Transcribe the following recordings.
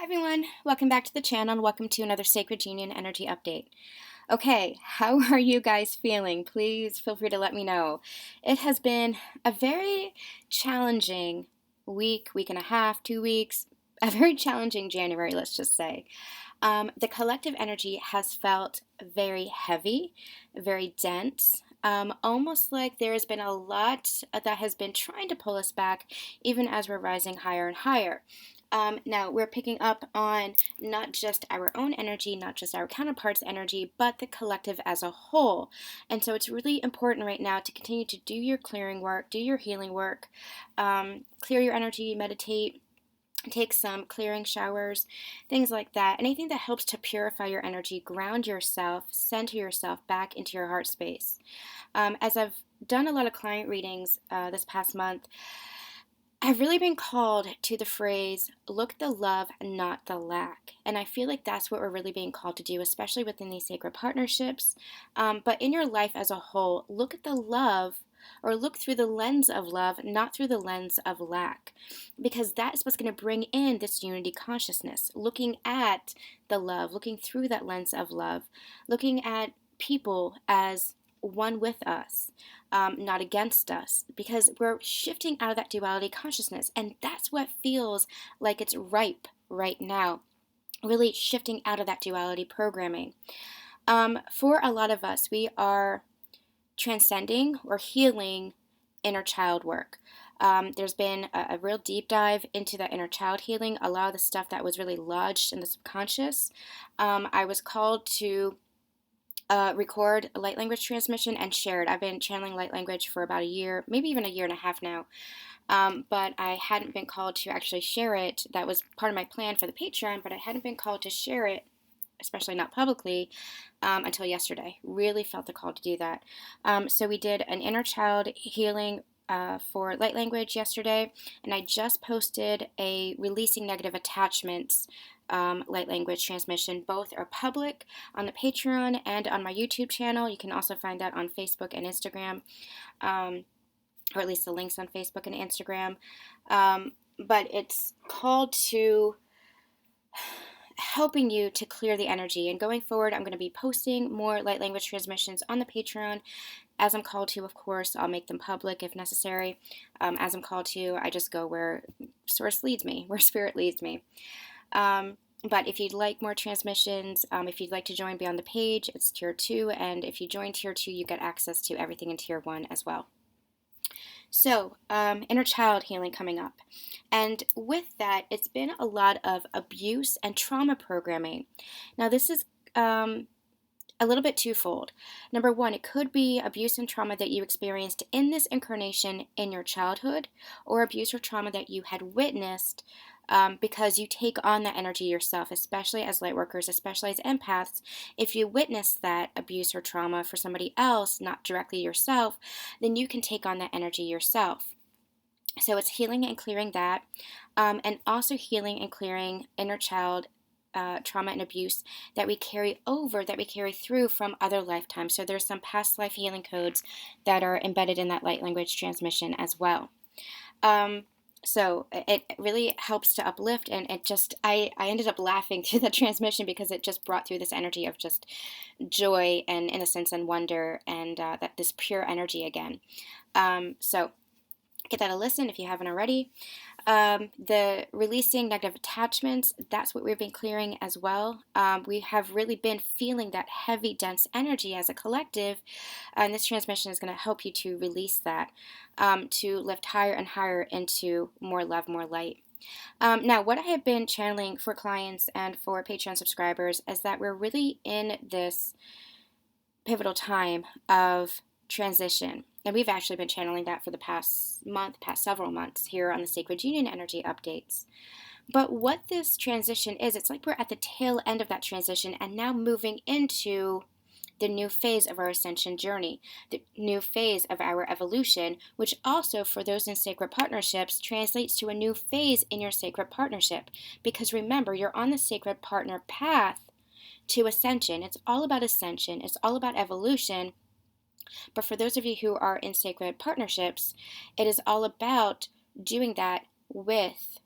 Hi everyone, welcome back to the channel and welcome to another Sacred Union Energy Update. Okay, how are you guys feeling? Please feel free to let me know. It has been a very challenging week and a half, 2 weeks, a very challenging January, let's just say. The collective energy has felt very heavy, very dense, almost like there has been a lot that has been trying to pull us back, even as we're rising higher and higher. Now, we're picking up on not just our own energy, not just our counterparts' energy, but the collective as a whole. And so it's really important right now to continue to do your clearing work, do your healing work, clear your energy, meditate, take some clearing showers, things like that. Anything that helps to purify your energy, ground yourself, center yourself back into your heart space. As I've done a lot of client readings this past month, I've really been called to the phrase, look the love, not the lack. And I feel like that's what we're really being called to do, especially within these sacred partnerships. But in your life as a whole, look at the love or look through the lens of love, not through the lens of lack. Because that is what's going to bring in this unity consciousness. Looking at the love, looking through that lens of love, looking at people as one with us, not against us, because we're shifting out of that duality consciousness, and that's what feels like it's ripe right now, really shifting out of that duality programming. For a lot of us, we are transcending or healing inner child work. There's been a real deep dive into that inner child healing, a lot of the stuff that was really lodged in the subconscious. I was called to record a light language transmission and share it. I've been channeling light language for about a year, maybe even a year and a half now, but I hadn't been called to actually share it. That was part of my plan for the Patreon, but I hadn't been called to share it, especially not publicly, until yesterday. Really felt the call to do that. So we did an inner child healing for light language yesterday, and I just posted a releasing negative attachments light language transmission. Both are public on the Patreon and on my YouTube channel. You can also find that on Facebook and Instagram, or at least the links on Facebook and Instagram. But it's called to helping you to clear the energy. And going forward, I'm going to be posting more light language transmissions on the Patreon. As I'm called to, of course, I'll make them public if necessary. As I'm called to, I just go where source leads me, where spirit leads me. But if you'd like more transmissions, if you'd like to join Beyond the Page, it's Tier 2, and if you join Tier 2, you get access to everything in Tier 1 as well. So, inner child healing coming up. And with that, it's been a lot of abuse and trauma programming. Now, this is a little bit twofold. Number one, it could be abuse and trauma that you experienced in this incarnation in your childhood, or abuse or trauma that you had witnessed because you take on that energy yourself, especially as light workers, especially as empaths. If you witness that abuse or trauma for somebody else, not directly yourself, then you can take on that energy yourself. So it's healing and clearing that, and also healing and clearing inner child trauma and abuse that we carry over, that we carry through from other lifetimes. So there's some past life healing codes that are embedded in that light language transmission as well. So it really helps to uplift, and it just, I ended up laughing through the transmission because it just brought through this energy of just joy and innocence and wonder, and that this pure energy again. So get that a listen if you haven't already. The releasing negative attachments, that's what we've been clearing as well. We have really been feeling that heavy, dense energy as a collective, and this transmission is going to help you to release that, to lift higher and higher into more love, more light. Now, what I have been channeling for clients and for Patreon subscribers is that we're really in this pivotal time of transition. And we've actually been channeling that for the past several months here on the Sacred Union Energy Updates. But what this transition is, it's like we're at the tail end of that transition and now moving into the new phase of our ascension journey, the new phase of our evolution, which also for those in sacred partnerships translates to a new phase in your sacred partnership. Because remember, you're on the sacred partner path to ascension. It's all about ascension. It's all about evolution. But for those of you who are in sacred partnerships, it is all about doing that with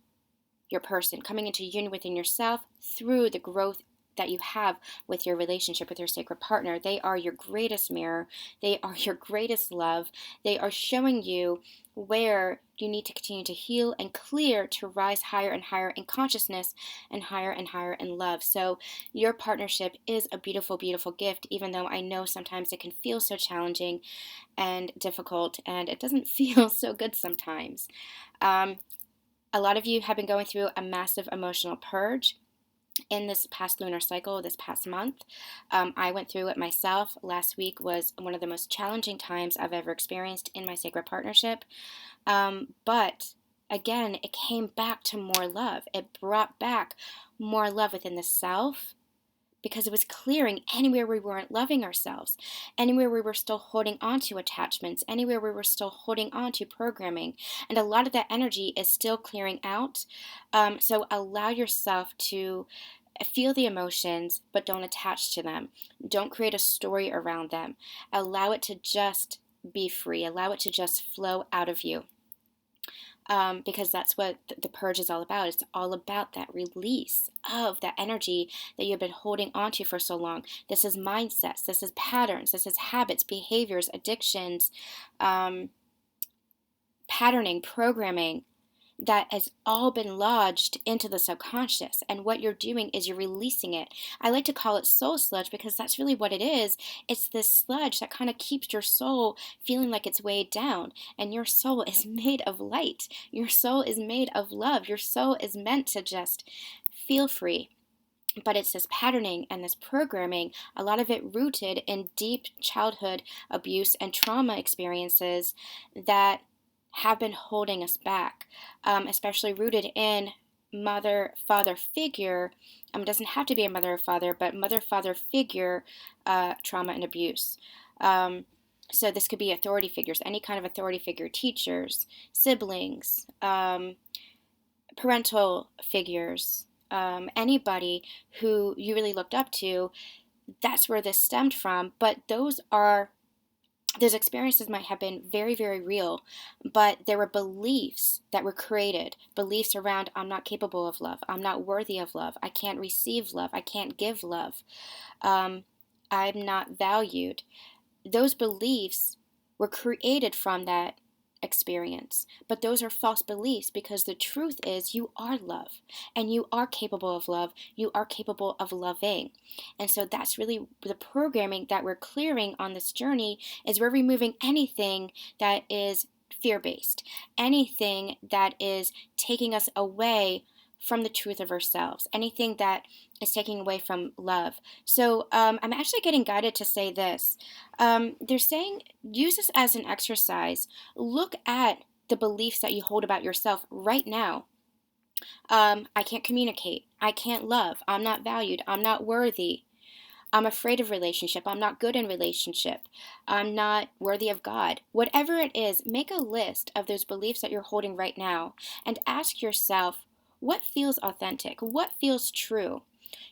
your person, coming into union within yourself through the growth that you have with your relationship with your sacred partner. They are your greatest mirror. They are your greatest love. They are showing you where you need to continue to heal and clear to rise higher and higher in consciousness and higher in love. So your partnership is a beautiful, beautiful gift, even though I know sometimes it can feel so challenging and difficult, and it doesn't feel so good sometimes. A lot of you have been going through a massive emotional purge in this past lunar cycle, this past month. I went through it myself. Last week was one of the most challenging times I've ever experienced in my sacred partnership. But again, it came back to more love. It brought back more love within the self, because it was clearing anywhere we weren't loving ourselves, anywhere we were still holding on to attachments, anywhere we were still holding on to programming. And a lot of that energy is still clearing out. So allow yourself to feel the emotions, but don't attach to them. Don't create a story around them. Allow it to just be free. Allow it to just flow out of you. Because that's what the purge is all about. It's all about that release of that energy that you've been holding onto for so long. This is mindsets, this is patterns, this is habits, behaviors, addictions, patterning, programming that has all been lodged into the subconscious. And what you're doing is you're releasing it. I like to call it soul sludge, because that's really what it is. It's this sludge that kind of keeps your soul feeling like it's weighed down. And your soul is made of light. Your soul is made of love. Your soul is meant to just feel free. But it's this patterning and this programming, a lot of it rooted in deep childhood abuse and trauma experiences that have been holding us back, especially rooted in mother-father figure. It doesn't have to be a mother or father, but mother-father figure trauma and abuse. So this could be authority figures, any kind of authority figure, teachers, siblings, parental figures, anybody who you really looked up to. That's where this stemmed from. But those experiences might have been very, very real, but there were beliefs that were created, beliefs around I'm not capable of love, I'm not worthy of love, I can't receive love, I can't give love, I'm not valued. Those beliefs were created from that experience, but those are false beliefs, because the truth is you are love, and you are capable of love, you are capable of loving. And so that's really the programming that we're clearing on this journey, is we're removing anything that is fear-based, anything that is taking us away from the truth of ourselves, anything that is taking away from love. So I'm actually getting guided to say this. They're saying use this as an exercise. Look at the beliefs that you hold about yourself right now. I can't communicate. I can't love. I'm not valued. I'm not worthy. I'm afraid of relationship. I'm not good in relationship. I'm not worthy of God. Whatever it is, make a list of those beliefs that you're holding right now and ask yourself, what feels authentic? What feels true?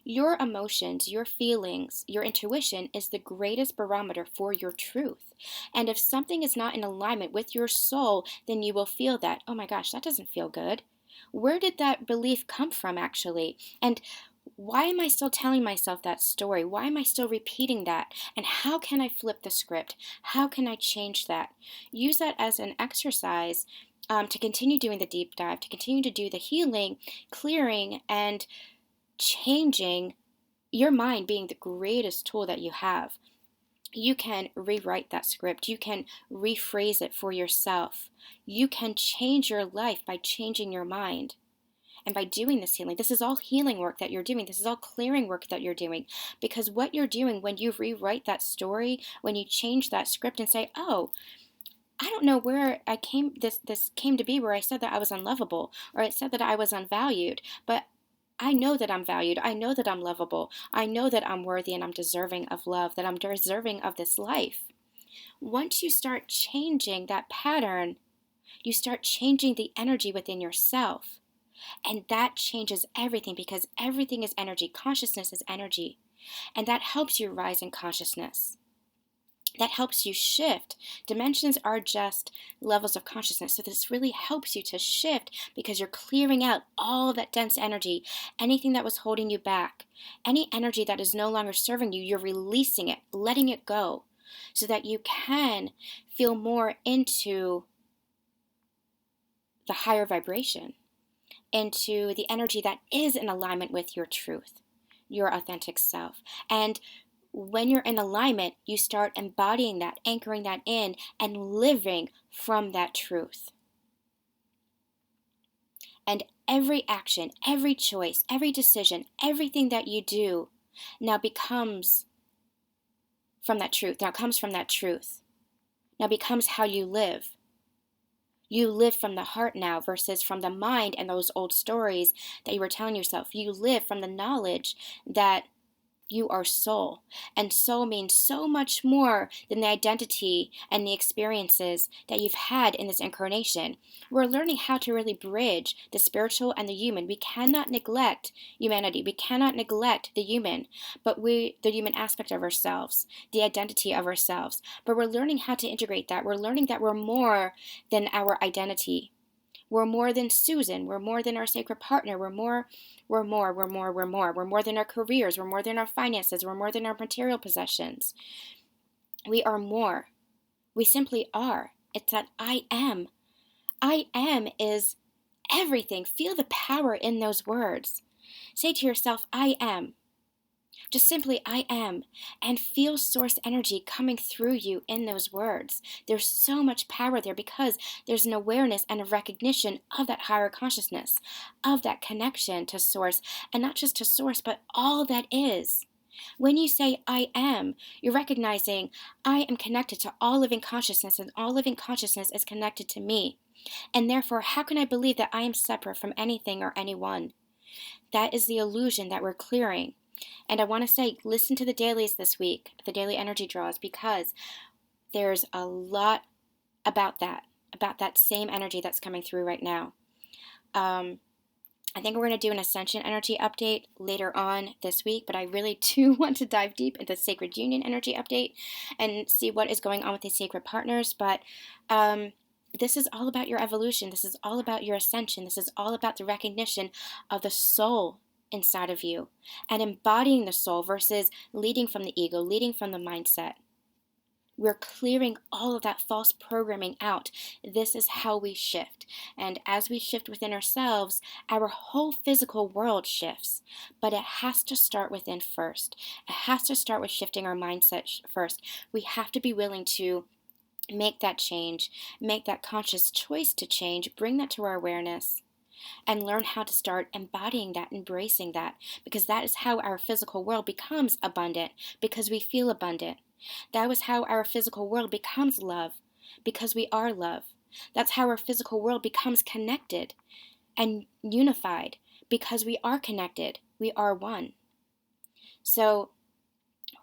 Your emotions, your feelings, your intuition is the greatest barometer for your truth. And if something is not in alignment with your soul, then you will feel that, oh my gosh, that doesn't feel good. Where did that belief come from, actually? And why am I still telling myself that story? Why am I still repeating that? And how can I flip the script? How can I change that? Use that as an exercise to continue doing the deep dive, to continue to do the healing, clearing, and changing. Your mind being the greatest tool that you have. You can rewrite that script. You can rephrase it for yourself. You can change your life by changing your mind. And by doing this healing, this is all healing work that you're doing. This is all clearing work that you're doing. Because what you're doing when you rewrite that story, when you change that script and say, oh, I don't know where this came to be, where I said that I was unlovable, or it said that I was unvalued, but I know that I'm valued. I know that I'm lovable. I know that I'm worthy and I'm deserving of love, that I'm deserving of this life. Once you start changing that pattern, you start changing the energy within yourself. And that changes everything, because everything is energy. Consciousness is energy. And that helps you rise in consciousness. that helps you shift. Dimensions are just levels of consciousness. So this really helps you to shift because you're clearing out all of that dense energy, anything that was holding you back, any energy that is no longer serving you, you're releasing it, letting it go so that you can feel more into the higher vibration, into the energy that is in alignment with your truth, your authentic self. And when you're in alignment, you start embodying that, anchoring that in, and living from that truth. And every action, every choice, every decision, everything that you do now becomes from that truth. Now comes from that truth. Now becomes how you live. You live from the heart now versus from the mind and those old stories that you were telling yourself. You live from the knowledge that you are soul, and soul means so much more than the identity and the experiences that you've had in this incarnation. We're learning how to really bridge the spiritual and the human. We cannot neglect humanity. We cannot neglect the human, the human aspect of ourselves, the identity of ourselves. But we're learning how to integrate that. We're learning that we're more than our identity. We're more than Susan. We're more than our sacred partner. We're more than our careers. We're more than our finances. We're more than our material possessions. We are more. We simply are. It's that I am. I am is everything. Feel the power in those words. Say to yourself, I am. Just simply, I am, and feel source energy coming through you in those words. There's so much power there because there's an awareness and a recognition of that higher consciousness, of that connection to source, and not just to source, but all that is. When you say, I am, you're recognizing I am connected to all living consciousness, and all living consciousness is connected to me. And therefore, how can I believe that I am separate from anything or anyone? That is the illusion that we're clearing. And I want to say, listen to the dailies this week, the daily energy draws, because there's a lot about that same energy that's coming through right now. I think we're going to do an ascension energy update later on this week, but I really do want to dive deep into sacred union energy update and see what is going on with these sacred partners. But this is all about your evolution. This is all about your ascension. This is all about the recognition of the soul inside of you and embodying the soul versus leading from the ego, leading from the mindset. We're clearing all of that false programming out. This is how we shift. And as we shift within ourselves, our whole physical world shifts. But it has to start within first. It has to start with shifting our mindset first. We have to be willing to make that change, make that conscious choice to change, bring that to our awareness, and learn how to start embodying that, embracing that, because that is how our physical world becomes abundant, because we feel abundant. That was how our physical world becomes love, because we are love. That's how our physical world becomes connected and unified, because we are connected. We are one. So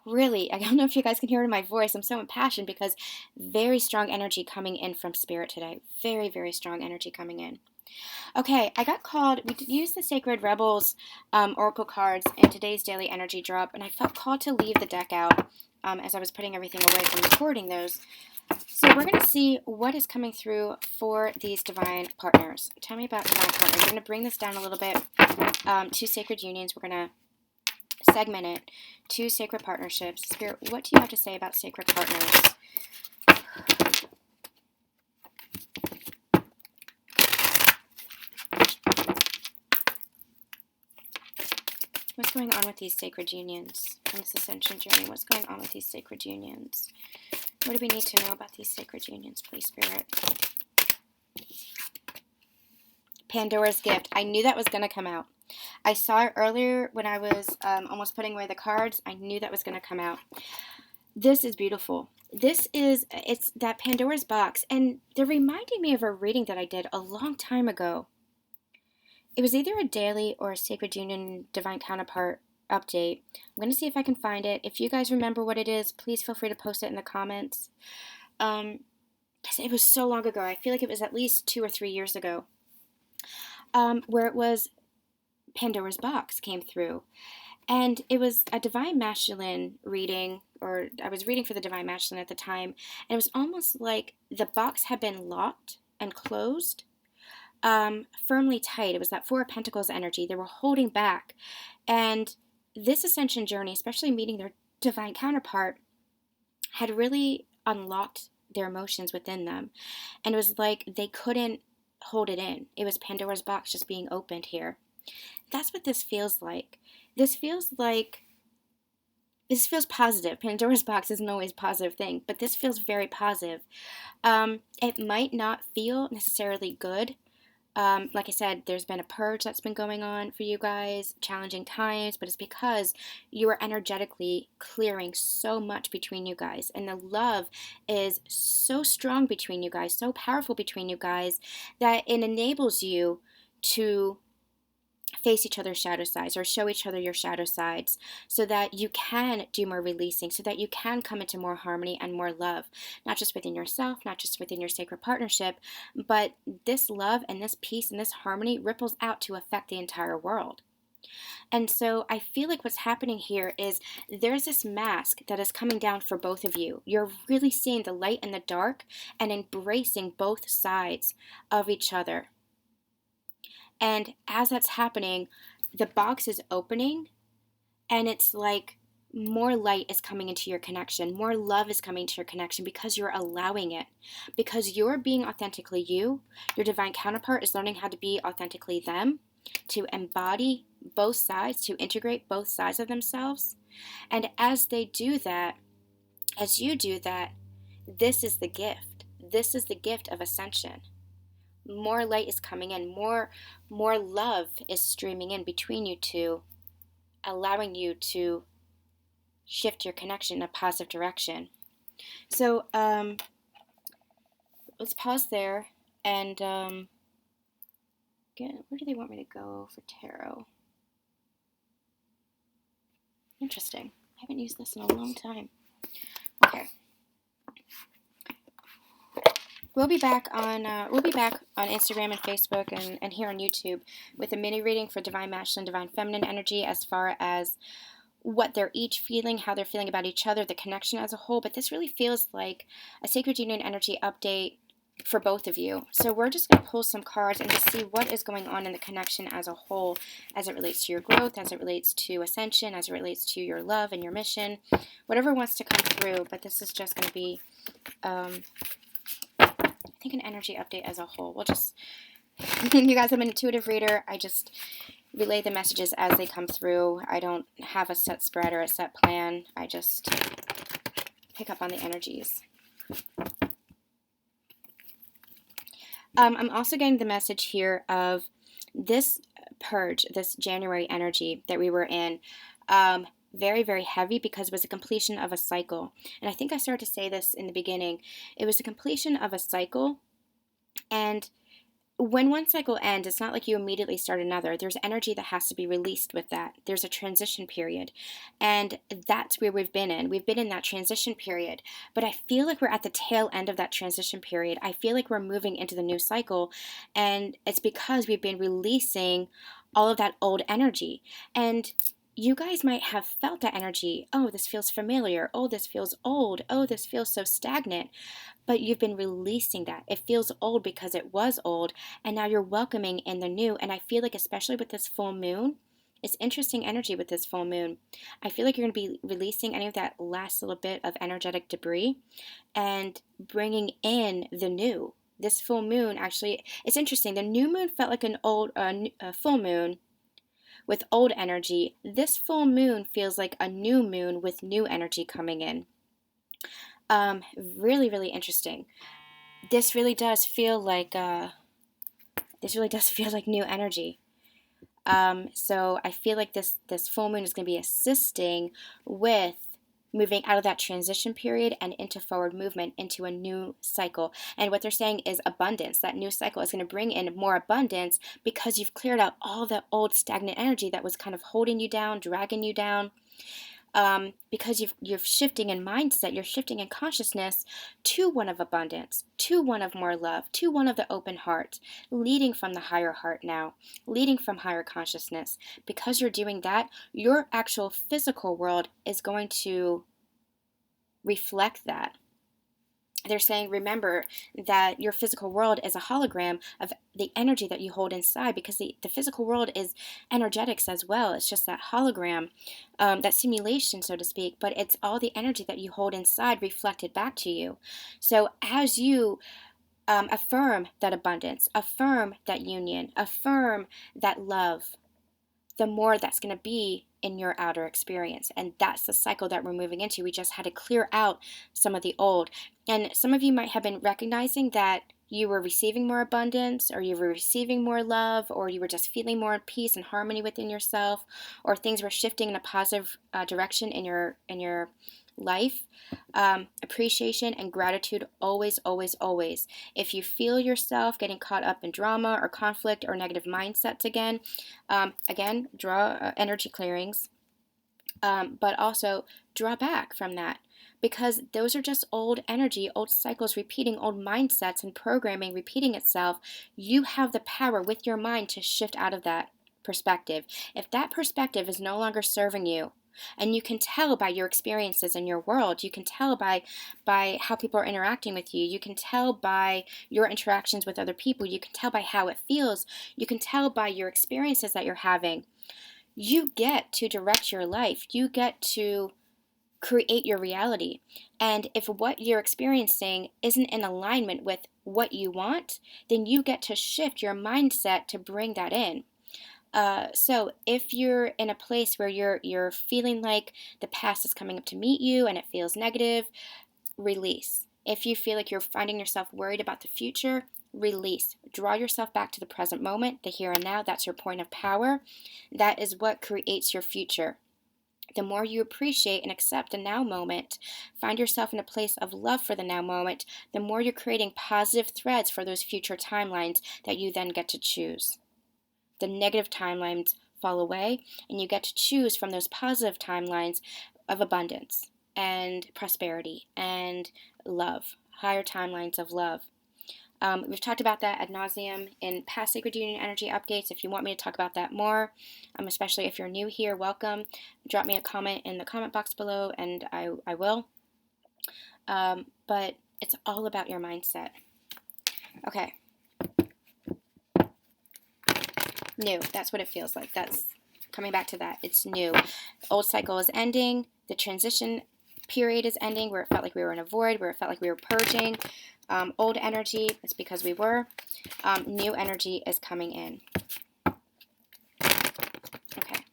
really, I don't know if you guys can hear it in my voice. I'm so impassioned because very strong energy coming in from spirit today. Very, very strong energy coming in. Okay, I got called, we used the Sacred Rebels Oracle cards in today's daily energy drop, and I felt called to leave the deck out as I was putting everything away from recording those. So we're going to see what is coming through for these divine partners. Tell me about divine partners. We're going to bring this down a little bit. 2 sacred unions. We're going to segment it. 2 sacred partnerships. Spirit, what do you have to say about sacred partners? What's going on with these sacred unions on this ascension journey? What's going on with these sacred unions? What do we need to know about these sacred unions, please, Spirit? Pandora's gift. I knew that was going to come out. I saw it earlier when I was almost putting away the cards. I knew that was going to come out. This is beautiful. It's that Pandora's box, and they're reminding me of a reading that I did a long time ago. It was either a daily or a Sacred Union Divine Counterpart update. I'm going to see if I can find it. If you guys remember what it is, please feel free to post it in the comments. Because it was so long ago. I feel like it was at least 2 or 3 years ago. Where it was Pandora's box came through. And it was a divine masculine reading or I was reading for the Divine Masculine at the time, and it was almost like the box had been locked and closed, firmly tight. It was that Four of Pentacles energy. They were holding back. And this ascension journey, especially meeting their divine counterpart, had really unlocked their emotions within them. And it was like they couldn't hold it in. It was Pandora's box just being opened here. That's what this feels like. This feels positive. Pandora's box isn't always a positive thing, but this feels very positive. It might not feel necessarily good. Like I said, there's been a purge that's been going on for you guys, challenging times, but it's because you are energetically clearing so much between you guys. And the love is so strong between you guys, so powerful between you guys, that it enables you to face each other's shadow sides or show each other your shadow sides so that you can do more releasing, so that you can come into more harmony and more love, not just within yourself, not just within your sacred partnership, but this love and this peace and this harmony ripples out to affect the entire world. And so I feel like what's happening here is there's this mask that is coming down for both of you. You're really seeing the light and the dark and embracing both sides of each other. And as that's happening, the box is opening, and it's like more light is coming into your connection. More love is coming to your connection because you're allowing it. Because you're being authentically you. Your divine counterpart is learning how to be authentically them, to embody both sides, to integrate both sides of themselves. And as they do that, as you do that, this is the gift. This is the gift of ascension. More light is coming in, more love is streaming in between you two, allowing you to shift your connection in a positive direction. So let's pause there and where do they want me to go for tarot? Interesting. I haven't used this in a long time. Okay. We'll be back on Instagram and Facebook and here on YouTube with a mini reading for Divine Masculine, Divine Feminine energy as far as what they're each feeling, how they're feeling about each other, the connection as a whole. But this really feels like a Sacred Union energy update for both of you. So we're just going to pull some cards and just see what is going on in the connection as a whole, as it relates to your growth, as it relates to ascension, as it relates to your love and your mission, whatever wants to come through. But this is just going to be I think an energy update as a whole. We'll just, you guys, I'm an intuitive reader. I just relay the messages as they come through. I don't have a set spread or a set plan. I just pick up on the energies. I'm also getting the message here of this purge, this January energy that we were in. Very, very heavy because it was a completion of a cycle. And I think I started to say this in the beginning. It was a completion of a cycle. And when one cycle ends, it's not like you immediately start another. There's energy that has to be released with that. There's a transition period. And that's where we've been in. We've been in that transition period. But I feel like we're at the tail end of that transition period. I feel like we're moving into the new cycle. And it's because we've been releasing all of that old energy. And you guys might have felt that energy. Oh, this feels familiar. Oh, this feels old. Oh, this feels so stagnant. But you've been releasing that. It feels old because it was old, and now you're welcoming in the new. And I feel like, especially with this full moon, it's interesting energy with this full moon. I feel like you're going to be releasing any of that last little bit of energetic debris and bringing in the new. This full moon, actually, it's interesting. The new moon felt like an old full moon with old energy. This full moon feels like a new moon with new energy coming in. Really, really interesting. This really does feel like new energy. So I feel like this full moon is going to be assisting with moving out of that transition period and into forward movement into a new cycle. And what they're saying is abundance. That new cycle is going to bring in more abundance because you've cleared out all the old stagnant energy that was kind of holding you down, dragging you down. Because you're shifting in mindset, you're shifting in consciousness to one of abundance, to one of more love, to one of the open heart, leading from the higher heart now, leading from higher consciousness. Because you're doing that, your actual physical world is going to reflect that. They're saying, remember that your physical world is a hologram of the energy that you hold inside, because the physical world is energetics as well. It's just that hologram, that simulation, so to speak, but it's all the energy that you hold inside reflected back to you. So as you affirm that abundance, affirm that union, affirm that love, the more that's going to be in your outer experience. And that's the cycle that we're moving into. We just had to clear out some of the old. And some of you might have been recognizing that you were receiving more abundance, or you were receiving more love, or you were just feeling more peace and harmony within yourself, or things were shifting in a positive direction in your life. Appreciation and gratitude always, always, always. If you feel yourself getting caught up in drama or conflict or negative mindsets again, draw energy clearings, but also draw back from that, because those are just old energy, old cycles repeating, old mindsets and programming repeating itself. You have the power with your mind to shift out of that perspective. If that perspective is no longer serving you, and you can tell by your experiences in your world, you can tell by how people are interacting with you, you can tell by your interactions with other people, you can tell by how it feels, you can tell by your experiences that you're having. You get to direct your life. You get to create your reality. And if what you're experiencing isn't in alignment with what you want, then you get to shift your mindset to bring that in. So if you're in a place where you're feeling like the past is coming up to meet you and it feels negative, release. If you feel like you're finding yourself worried about the future, release. Draw yourself back to the present moment, the here and now. That's your point of power. That is what creates your future. The more you appreciate and accept the now moment, find yourself in a place of love for the now moment, the more you're creating positive threads for those future timelines that you then get to choose. The negative timelines fall away, and you get to choose from those positive timelines of abundance and prosperity and love, higher timelines of love. We've talked about that ad nauseum in past Sacred Union Energy updates. If you want me to talk about that more, especially if you're new here, welcome. Drop me a comment in the comment box below, and I will. But it's all about your mindset. Okay. New. That's what it feels like. That's coming back to that. It's new. The old cycle is ending. The transition period is ending, where it felt like we were in a void, where it felt like we were purging. Old energy, it's because we were. New energy is coming in. Okay.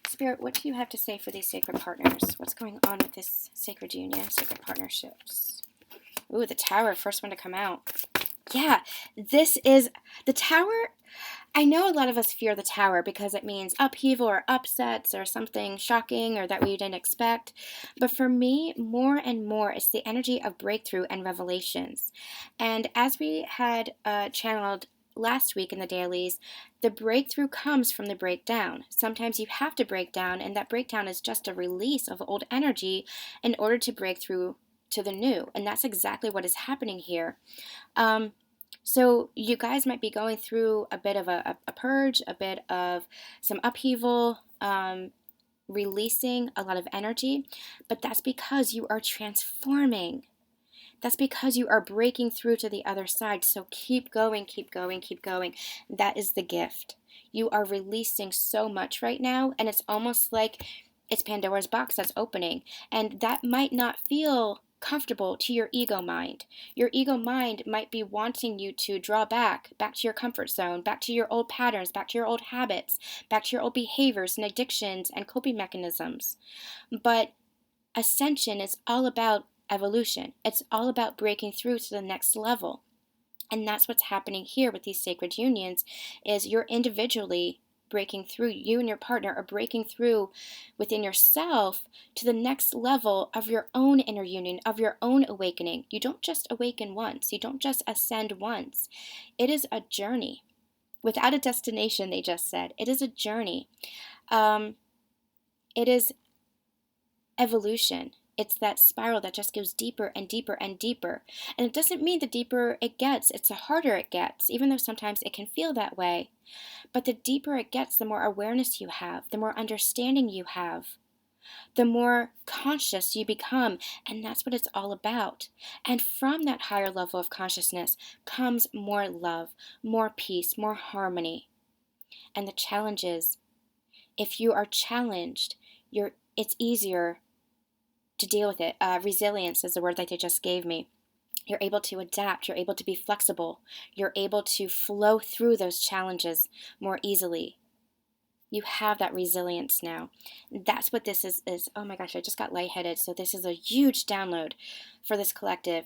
Spirit, what do you have to say for these sacred partners? What's going on with this sacred union, sacred partnerships? Ooh, the Tower, first one to come out. Yeah, this is the Tower. I know a lot of us fear the Tower because it means upheaval or upsets or something shocking or that we didn't expect. But for me, more and more, it's the energy of breakthrough and revelations. And as we had channeled last week in the dailies, the breakthrough comes from the breakdown. Sometimes you have to break down, and that breakdown is just a release of old energy in order to break through to the new. And that's exactly what is happening here. So you guys might be going through a bit of a purge, a bit of some upheaval, releasing a lot of energy, but that's because you are transforming. That's because you are breaking through to the other side. So keep going, keep going, keep going. That is the gift. You are releasing so much right now, and it's almost like it's Pandora's box that's opening, and that might not feel comfortable to your ego mind. Your ego mind might be wanting you to draw back to your comfort zone, back to your old patterns, back to your old habits, back to your old behaviors and addictions and coping mechanisms. But ascension is all about evolution. It's all about breaking through to the next level. And that's what's happening here with these sacred unions, is you're individually breaking through. You and your partner are breaking through within yourself to the next level of your own inner union, of your own awakening. You don't just awaken once. You don't just ascend once. It is a journey. Without a destination, they just said. It is a journey. It is evolution. It's that spiral that just goes deeper and deeper and deeper. And it doesn't mean the deeper it gets, it's the harder it gets, even though sometimes it can feel that way. But the deeper it gets, the more awareness you have, the more understanding you have. the more conscious you become. And that's what it's all about. And from that higher level of consciousness comes more love, more peace, more harmony. And the challenge is, if you are challenged, it's easier to deal with it. Resilience is the word that they just gave me. You're able to adapt. You're able to be flexible. You're able to flow through those challenges more easily. You have that resilience now. That's what this is. Oh my gosh, I just got lightheaded. So this is a huge download for this collective.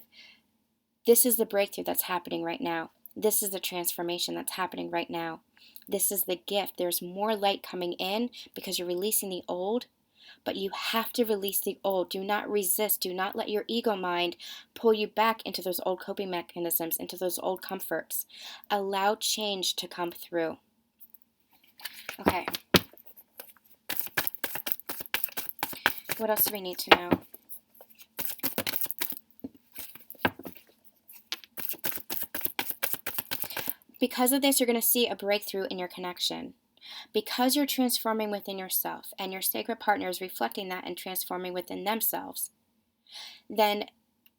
This is the breakthrough that's happening right now. This is the transformation that's happening right now. This is the gift. There's more light coming in because you're releasing the old, but you have to release the old. Do not resist. Do not let your ego mind pull you back into those old coping mechanisms, into those old comforts. Allow change to come through. Okay. What else do we need to know? Because of this, you're going to see a breakthrough in your connection. Because you're transforming within yourself and your sacred partner is reflecting that and transforming within themselves, then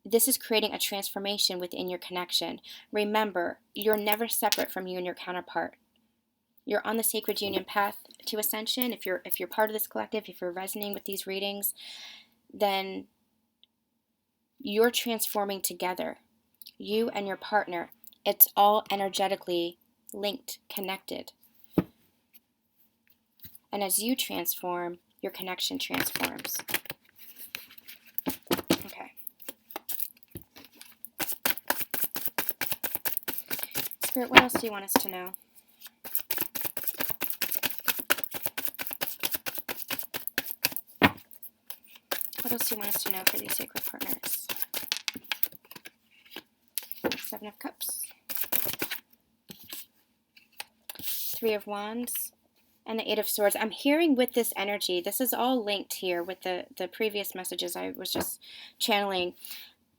this is creating a transformation within your connection. Remember, you're never separate from you and your counterpart. You're on the sacred union path to ascension. If you're part of this collective, if you're resonating with these readings, then you're transforming together. You and your partner. It's all energetically linked, connected. And as you transform, your connection transforms. Okay. Spirit, what else do you want us to know? What else do you want us to know for these sacred partners? Seven of Cups. Three of Wands. And the Eight of Swords. I'm hearing with this energy, this is all linked here with the previous messages I was just channeling.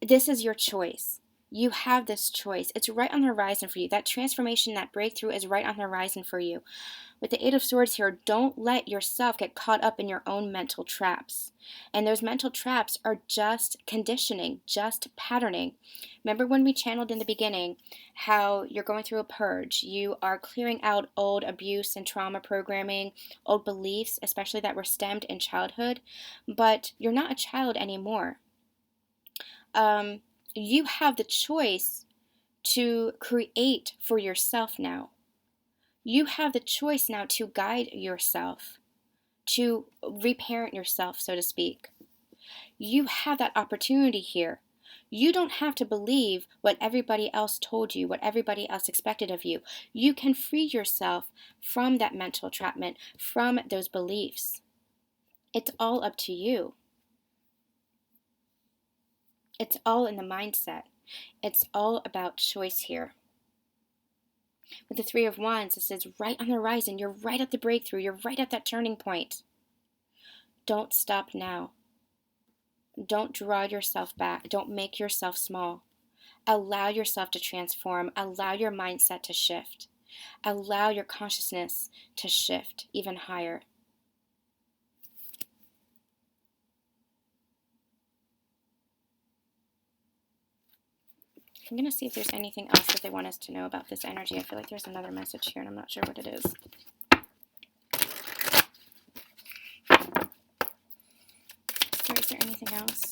This is your choice. You have this choice. It's right on the horizon for you. That transformation, that breakthrough is right on the horizon for you. With the Eight of Swords here, don't let yourself get caught up in your own mental traps. And those mental traps are just conditioning, just patterning. Remember when we channeled in the beginning how you're going through a purge. You are clearing out old abuse and trauma programming, old beliefs, especially that were stemmed in childhood. But you're not a child anymore. You have the choice to create for yourself now. You have the choice now to guide yourself, to reparent yourself, so to speak. You have that opportunity here. You don't have to believe what everybody else told you, what everybody else expected of you. You can free yourself from that mental entrapment, from those beliefs. It's all up to you. It's all in the mindset. It's all about choice here. With the Three of Wands, this is right on the horizon. You're right at the breakthrough. You're right at that turning point. Don't stop now. Don't draw yourself back. Don't make yourself small. Allow yourself to transform. Allow your mindset to shift. Allow your consciousness to shift even higher. I'm going to see if there's anything else that they want us to know about this energy. I feel like there's another message here, and I'm not sure what it is. Is there anything else?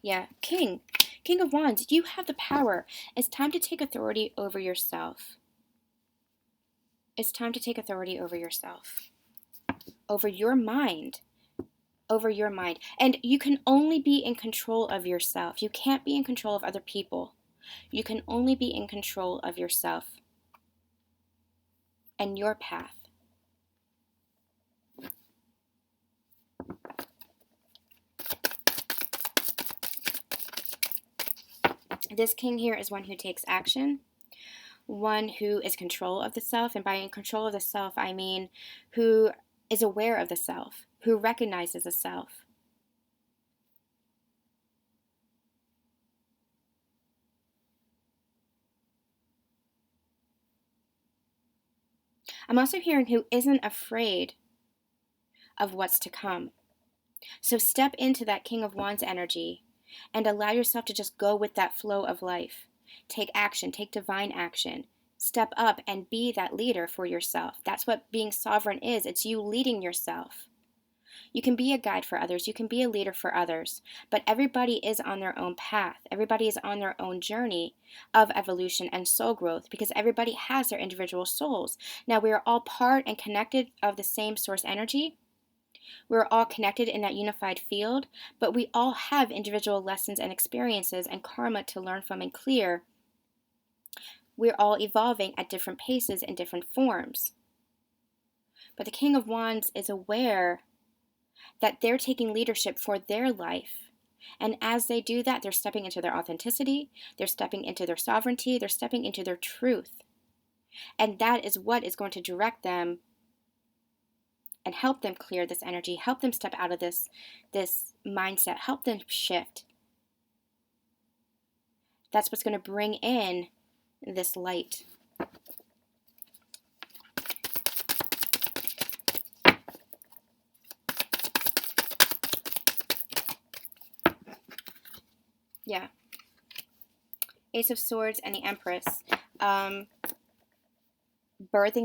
Yeah, King of Wands, you have the power. It's time to take authority over yourself. It's time to take authority over yourself, over your mind. Over your mind. And you can only be in control of yourself. You can't be in control of other people. You can only be in control of yourself and your path. This king here is one who takes action, one who is in control of the self. And by in control of the self, I mean who is aware of the self, who recognizes the self. I'm also hearing who isn't afraid of what's to come. So step into that King of Wands energy and allow yourself to just go with that flow of life. Take action, take divine action. Step up and be that leader for yourself. That's what being sovereign is. It's you leading yourself. You can be a guide for others. You can be a leader for others. But everybody is on their own path. Everybody is on their own journey of evolution and soul growth because everybody has their individual souls. Now, we are all part and connected of the same source energy. We're all connected in that unified field, but we all have individual lessons and experiences and karma to learn from and clear. We're all evolving at different paces in different forms. But the King of Wands is aware that they're taking leadership for their life. And as they do that, they're stepping into their authenticity, they're stepping into their sovereignty, they're stepping into their truth. And that is what is going to direct them and help them clear this energy, help them step out of this mindset, help them shift. That's what's going to bring in this light. Yeah. Ace of Swords and the Empress. Birthing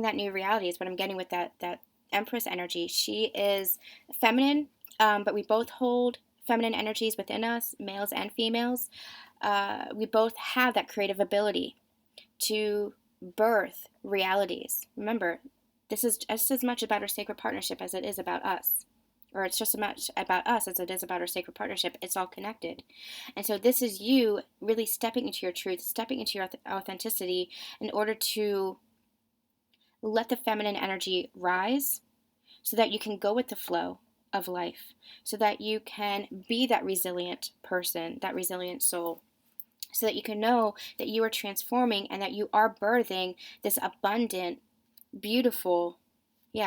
that new reality is what I'm getting with that Empress energy. She is feminine, but we both hold feminine energies within us, males and females. We both have that creative ability to birth realities. Remember, this is just as much about our sacred partnership as it is about us. Or it's just as much about us as it is about our sacred partnership. It's all connected. And so this is you really stepping into your truth, stepping into your authenticity in order to let the feminine energy rise so that you can go with the flow of life, so that you can be that resilient person, that resilient soul, so that you can know that you are transforming and that you are birthing this abundant, beautiful,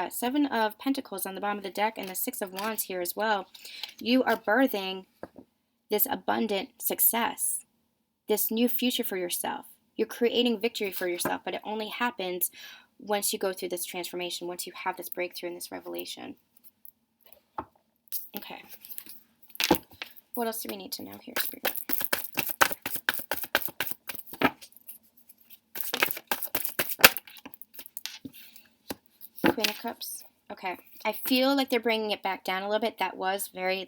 Seven of Pentacles on the bottom of the deck and the Six of Wands here as well. You are birthing this abundant success, this new future for yourself. You're creating victory for yourself, but it only happens once you go through this transformation, once you have this breakthrough and this revelation. Okay. What else do we need to know here, Spirit? Queen of Cups. Okay. I feel like they're bringing it back down a little bit. That was very,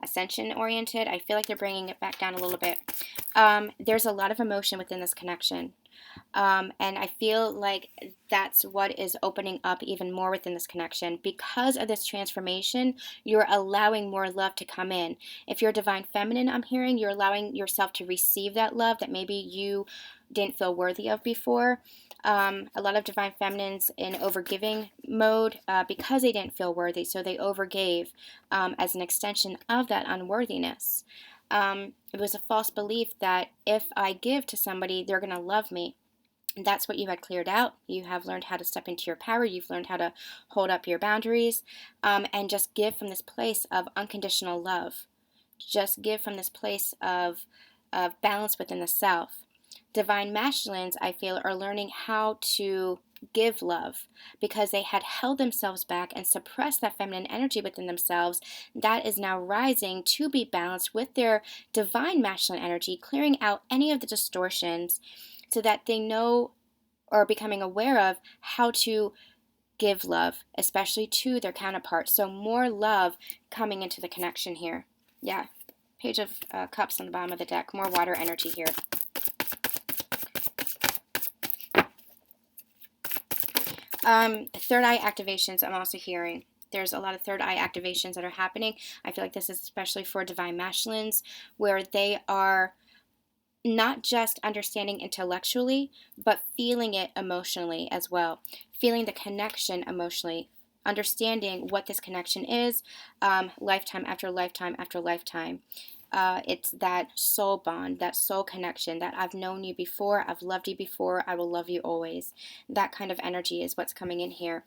ascension oriented. I feel like they're bringing it back down a little bit. There's a lot of emotion within this connection. And I feel like that's what is opening up even more within this connection. Because of this transformation, you're allowing more love to come in. If you're divine feminine, I'm hearing, you're allowing yourself to receive that love that maybe you didn't feel worthy of before. A lot of divine feminines in overgiving mode because they didn't feel worthy, so they overgave as an extension of that unworthiness. It was a false belief that if I give to somebody, they're going to love me. And that's what you had cleared out. You have learned how to step into your power. You've learned how to hold up your boundaries and just give from this place of unconditional love. Just give from this place of balance within the self. Divine masculines, I feel, are learning how to give love because they had held themselves back and suppressed that feminine energy within themselves. That is now rising to be balanced with their divine masculine energy, clearing out any of the distortions so that they know or are becoming aware of how to give love, especially to their counterparts. So more love coming into the connection here. Yeah, Page of Cups on the bottom of the deck. More water energy here. Third eye activations I'm also hearing. There's a lot of third eye activations that are happening. I feel like this is especially for divine masculines where they are not just understanding intellectually, but feeling it emotionally as well. Feeling the connection emotionally. Understanding what this connection is, lifetime after lifetime after lifetime. It's that soul bond, that soul connection, that I've known you before, I've loved you before, I will love you always. That kind of energy is what's coming in here.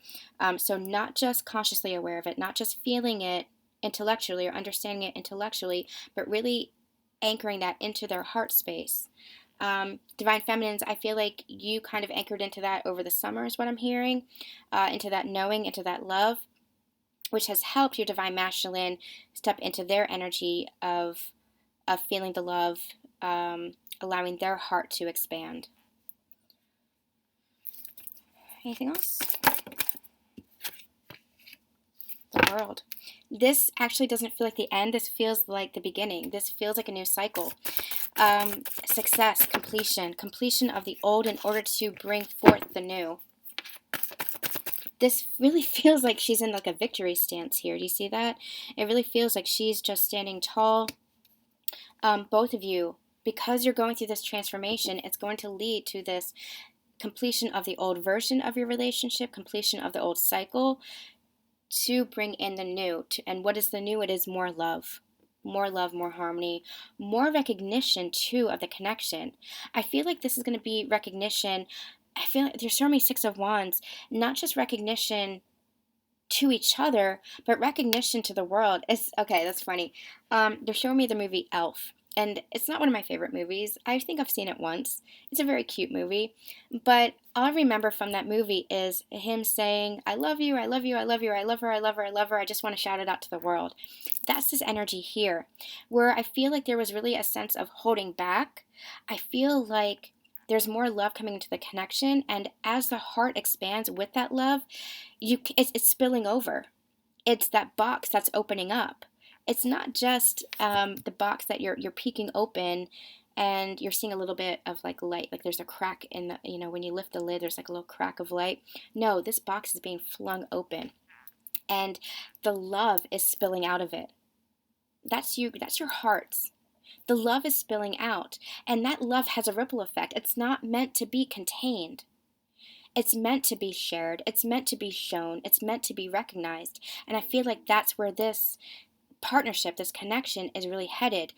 So not just consciously aware of it, not just feeling it intellectually or understanding it intellectually, but really anchoring that into their heart space. Divine feminines, I feel like you kind of anchored into that over the summer is what I'm hearing, into that knowing, into that love. which has helped your divine masculine step into their energy of feeling the love, allowing their heart to expand. Anything else? The world. This actually doesn't feel like the end. This feels like the beginning. This feels like a new cycle. Success, completion of the old in order to bring forth the new. This really feels like she's in like a victory stance here. Do you see that? It really feels like she's just standing tall. Both of you, because you're going through this transformation, it's going to lead to this completion of the old version of your relationship, completion of the old cycle, to bring in the new. And what is the new? It is more love. More love, more harmony, more recognition, too, of the connection. I feel like this is going to be recognition. I feel like there's showing me Six of Wands, not just recognition to each other, but recognition to the world. It's okay, that's funny. They're showing me the movie Elf, and it's not one of my favorite movies. I think I've seen it once. It's a very cute movie, but all I remember from that movie is him saying, I love you, I love you, I love you, I love her, I love her, I love her. I just want to shout it out to the world. That's this energy here, where I feel like there was really a sense of holding back. I feel like there's more love coming into the connection, and as the heart expands with that love, it's spilling over. It's that box that's opening up. It's not just the box that you're peeking open, and you're seeing a little bit of like light, like there's a crack in the, when you lift the lid, there's like a little crack of light. No, this box is being flung open, and the love is spilling out of it. That's you. That's your hearts. The love is spilling out, and that love has a ripple effect. It's not meant to be contained. It's meant to be shared. It's meant to be shown. It's meant to be recognized. And I feel like that's where this partnership, this connection is really headed.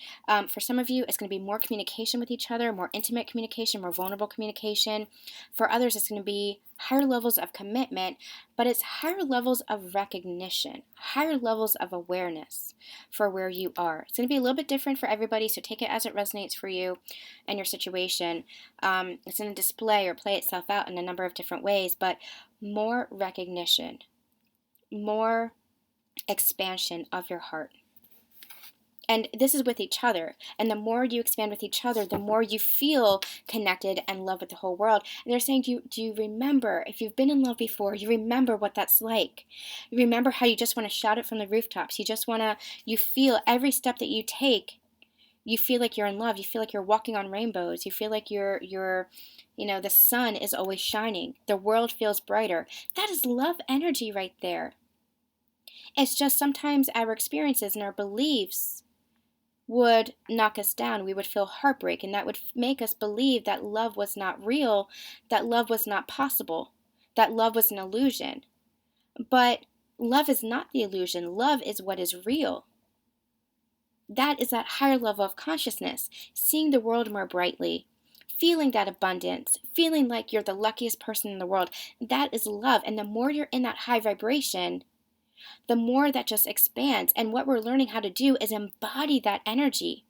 For some of you, it's going to be more communication with each other, more intimate communication, more vulnerable communication. For others, it's going to be higher levels of commitment, but it's higher levels of recognition, higher levels of awareness for where you are. It's going to be a little bit different for everybody, so take it as it resonates for you and your situation. It's going to display or play itself out in a number of different ways, but more recognition, more expansion of your heart. And this is with each other. And the more you expand with each other, the more you feel connected and love with the whole world. And they're saying, do you remember, if you've been in love before, you remember what that's like. You remember how you just want to shout it from the rooftops. You feel every step that you take, you feel like you're in love. You feel like you're walking on rainbows. You feel like the sun is always shining. The world feels brighter. That is love energy right there. It's just sometimes our experiences and our beliefs would knock us down. We would feel heartbreak, and that would make us believe that love was not real, that love was not possible, that love was an illusion. But love is not the illusion. Love is what is real. That is that higher level of consciousness, seeing the world more brightly, feeling that abundance, feeling like you're the luckiest person in the world. That is love. And the more you're in that high vibration, the more that just expands. And what we're learning how to do is embody that energy.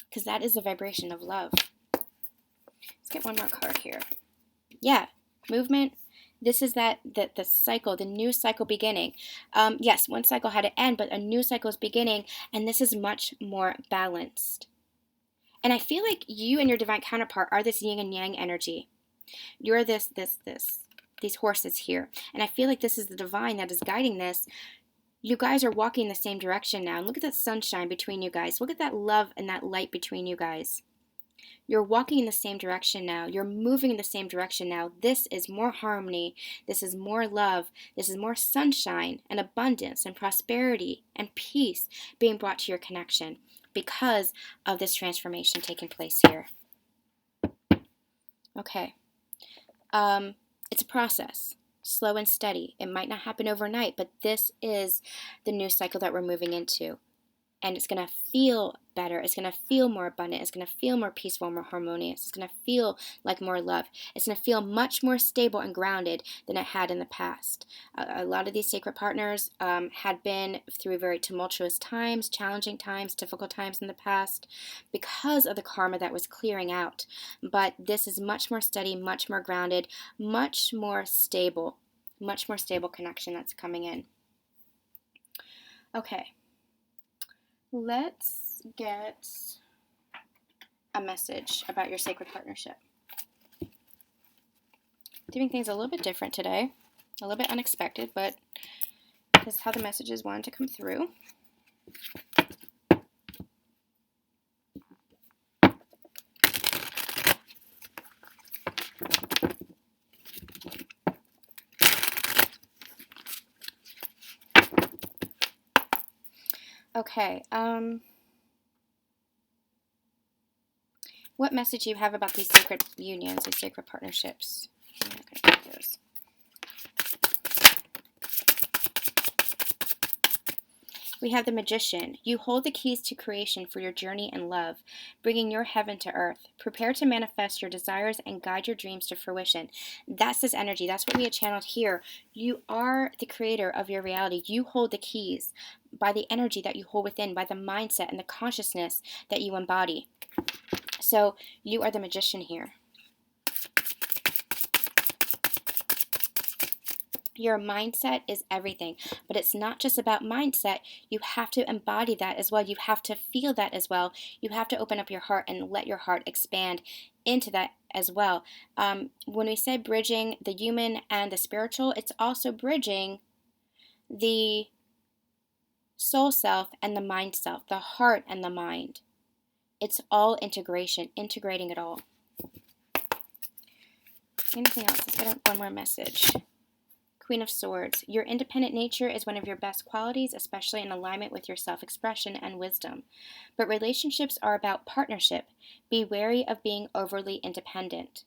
Because that is the vibration of love. Let's get one more card here. Yeah, movement. This is the cycle, the new cycle beginning. Yes, one cycle had to end, but a new cycle is beginning, and this is much more balanced. And I feel like you and your divine counterpart are this yin and yang energy. You're these horses here. And I feel like this is the divine that is guiding this. You guys are walking in the same direction now. And look at that sunshine between you guys. Look at that love and that light between you guys. You're walking in the same direction now. You're moving in the same direction now. This is more harmony. This is more love. This is more sunshine and abundance and prosperity and peace being brought to your connection because of this transformation taking place here. Okay. It's a process, slow and steady. It might not happen overnight, but this is the new cycle that we're moving into. and it's going to feel better. It's going to feel more abundant. It's going to feel more peaceful, more harmonious. It's going to feel like more love. It's going to feel much more stable and grounded than it had in the past. A lot of these sacred partners had been through very tumultuous times, challenging times, difficult times in the past because of the karma that was clearing out. But this is much more steady, much more grounded, much more stable connection that's coming in. Okay. Let's get a message about your sacred partnership. Doing things a little bit different today, a little bit unexpected, but this is how the messages wanted to come through. Okay, what message do you have about these sacred unions, these sacred partnerships? I'm not going to do those. We have the Magician. You hold the keys to creation for your journey in love, bringing your heaven to earth. Prepare to manifest your desires and guide your dreams to fruition. That's this energy. That's what we had channeled here. You are the creator of your reality. You hold the keys by the energy that you hold within, by the mindset and the consciousness that you embody. So you are the Magician here. Your mindset is everything, but it's not just about mindset. You have to embody that as well. You have to feel that as well. You have to open up your heart and let your heart expand into that as well. When we say bridging the human and the spiritual, it's also bridging the soul self and the mind self, the heart and the mind. It's all integration, integrating it all. Anything else? Let's get one more message. Queen of Swords. Your independent nature is one of your best qualities, especially in alignment with your self-expression and wisdom. But relationships are about partnership. Be wary of being overly independent.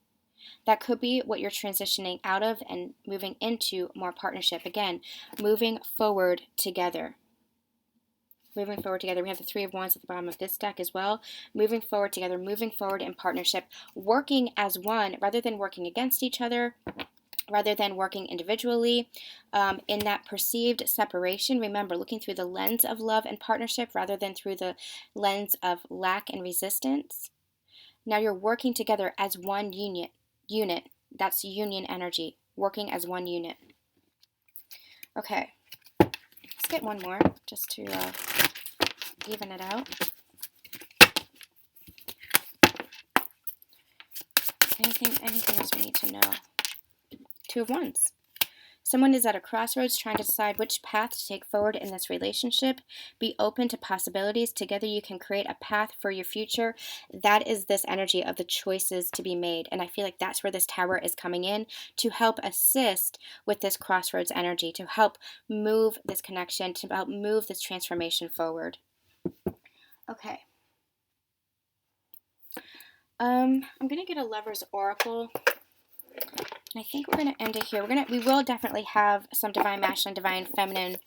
That could be what you're transitioning out of and moving into more partnership. Again, moving forward together. Moving forward together. We have the Three of Wands at the bottom of this deck as well. Moving forward together, moving forward in partnership, working as one rather than working against each other, rather than working individually. In that perceived separation, remember, looking through the lens of love and partnership rather than through the lens of lack and resistance. Now you're working together as one unit. That's union energy, working as one unit. Okay, let's get one more just to even it out. Anything else we need to know? Two of Wands. Someone is at a crossroads trying to decide which path to take forward in this relationship. Be open to possibilities. Together you can create a path for your future. That is this energy of the choices to be made. And I feel like that's where this Tower is coming in to help assist with this crossroads energy, to help move this connection, to help move this transformation forward. Okay. I'm going to get a Lover's Oracle. And I think we're going to end it here. We will definitely have some Divine Masculine, Divine Feminine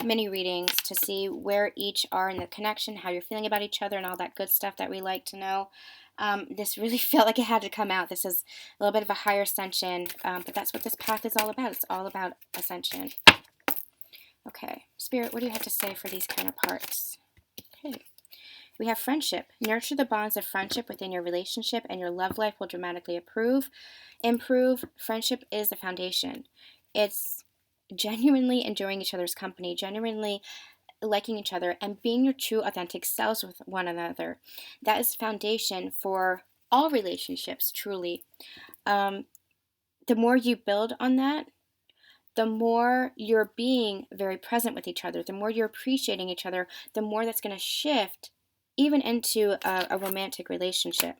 mini readings to see where each are in the connection, how you're feeling about each other, and all that good stuff that we like to know. This really felt like it had to come out. This is a little bit of a higher ascension, but that's what this path is all about. It's all about ascension. Okay, Spirit, what do you have to say for these counterparts? Okay. We have friendship. Nurture the bonds of friendship within your relationship and your love life will dramatically improve. Friendship is the foundation. It's genuinely enjoying each other's company, genuinely liking each other, and being your true, authentic selves with one another. That is foundation for all relationships, truly. The more you build on that, the more you're being very present with each other, the more you're appreciating each other, the more that's going to shift even into a romantic relationship.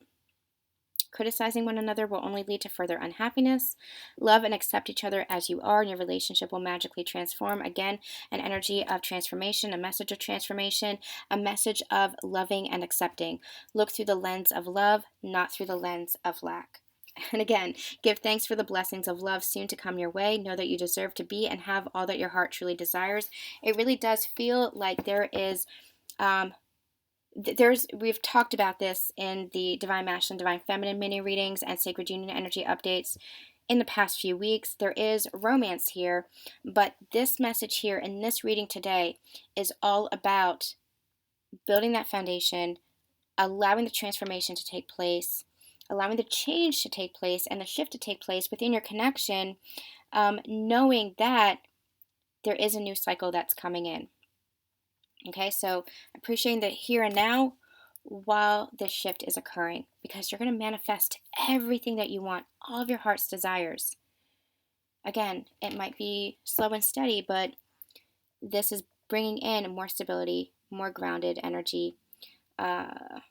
Criticizing one another will only lead to further unhappiness. Love and accept each other as you are, and your relationship will magically transform. Again, an energy of transformation, a message of transformation, a message of loving and accepting. Look through the lens of love, not through the lens of lack. And again, give thanks for the blessings of love soon to come your way. Know that you deserve to be and have all that your heart truly desires. It really does feel like there is Um, we've talked about this in the Divine Masculine, Divine Feminine mini readings and Sacred Union energy updates in the past few weeks. There is romance here, but this message here in this reading today is all about building that foundation, allowing the transformation to take place, allowing the change to take place and the shift to take place within your connection, knowing that there is a new cycle that's coming in. Okay, so appreciating the here and now while this shift is occurring, because you're going to manifest everything that you want, all of your heart's desires. Again, it might be slow and steady, but this is bringing in more stability, more grounded energy,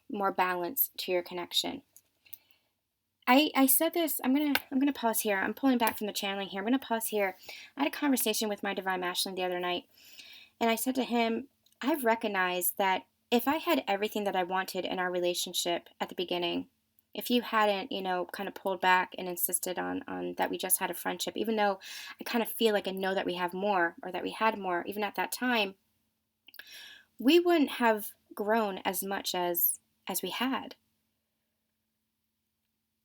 more balance to your connection. I said this. I'm gonna pause here. I'm pulling back from the channeling here. I'm gonna pause here. I had a conversation with my Divine Masculine the other night, and I said to him, I've recognized that if I had everything that I wanted in our relationship at the beginning, if you hadn't, kind of pulled back and insisted on that we just had a friendship, even though I kind of feel like I know that we have more or that we had more, even at that time, we wouldn't have grown as much as we had.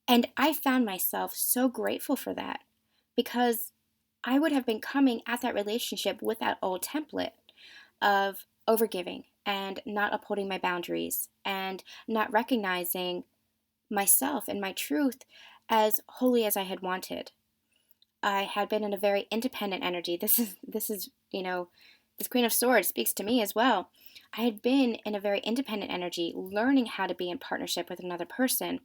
And I found myself so grateful for that, because I would have been coming at that relationship with that old template of overgiving and not upholding my boundaries and not recognizing myself and my truth as wholly as I had wanted. I had been in a very independent energy. This is this Queen of Swords speaks to me as well. I had been in a very independent energy, learning how to be in partnership with another person.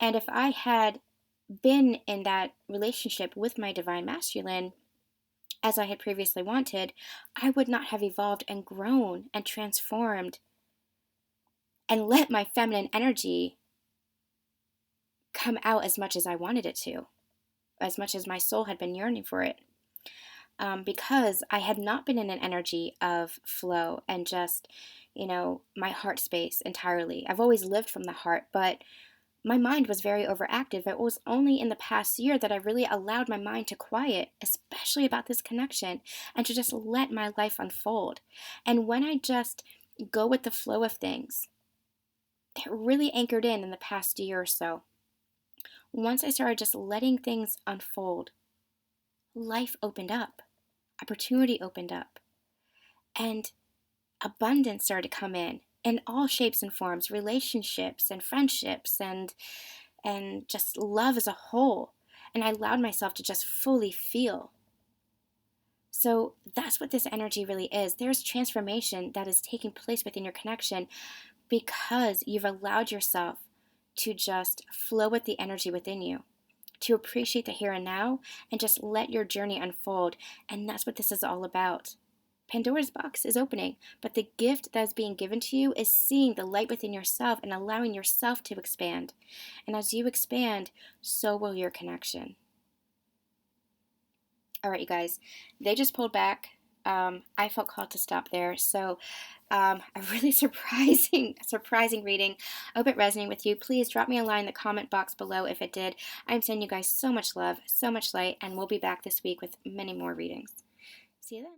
And if I had been in that relationship with my Divine Masculine as I had previously wanted, I would not have evolved and grown and transformed and let my feminine energy come out as much as I wanted it to, as much as my soul had been yearning for it. Because I had not been in an energy of flow and just, my heart space entirely. I've always lived from the heart, but my mind was very overactive. It was only in the past year that I really allowed my mind to quiet, especially about this connection, and to just let my life unfold. And when I just go with the flow of things, that really anchored in the past year or so. Once I started just letting things unfold, life opened up, opportunity opened up, and abundance started to come in all shapes and forms, relationships and friendships and just love as a whole. And I allowed myself to just fully feel. So that's what this energy really is. There's transformation that is taking place within your connection because you've allowed yourself to just flow with the energy within you, to appreciate the here and now and just let your journey unfold. And that's what this is all about. Pandora's box is opening, but the gift that is being given to you is seeing the light within yourself and allowing yourself to expand. And as you expand, so will your connection. All right, you guys, they just pulled back. I felt called to stop there. So a really surprising reading. I hope it resonated with you. Please drop me a line in the comment box below if it did. I'm sending you guys so much love, so much light, and we'll be back this week with many more readings. See you then.